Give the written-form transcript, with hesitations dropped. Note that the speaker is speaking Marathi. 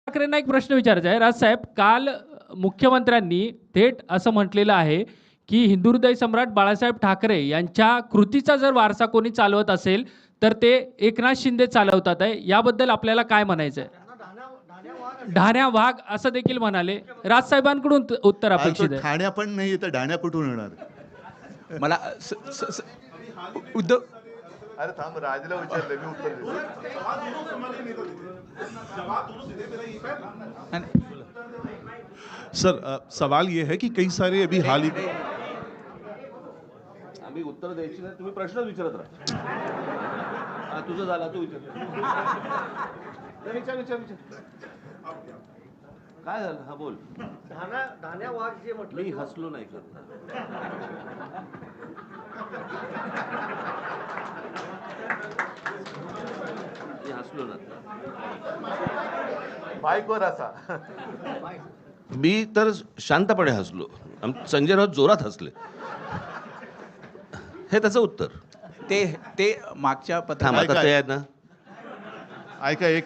ठाकरेंना एक प्रश्न विचारायचा आहे. राजसाहेब, काल मुख्यमंत्र्यांनी थेट असं म्हटलेलं आहे, की हिंदुहृदय सम्राट बाळासाहेब ठाकरे यांच्या कृतीचा जर वारसा कोणी चालवत असेल, तर ते एकनाथ शिंदे चालवतात आहे. याबद्दल आपल्याला काय म्हणायचं आहे? ढाण्या वाघ असं देखील म्हणाले. राजसाहेबांकडून उत्तर अरे तो अपेक्षित आहे. ठाण्या पण नाही तर ढाण्या कुठून येणार? मला उद्धव अरे थांब, राजला विचारले, मी उत्तर देतो. सर सवाल ये है कि कई सारे अभी हाल ही आम्ही उत्तर द्यायची नाही, तुम्ही प्रश्न विचारत राहा. तुझं झाला, तू विचार. विचार विचार विचार. काय झालं? हा बोल. धान्या वाघ जे म्हटलं मी हसलो नाही करत. मी हसलो ना. बाईकवर असा. मी तर शांतपणे हसलो. संजय राऊत जोरात हसले. हे त्याचं उत्तर. ते मागच्या थांब, आता ते आहे ना. ऐका एक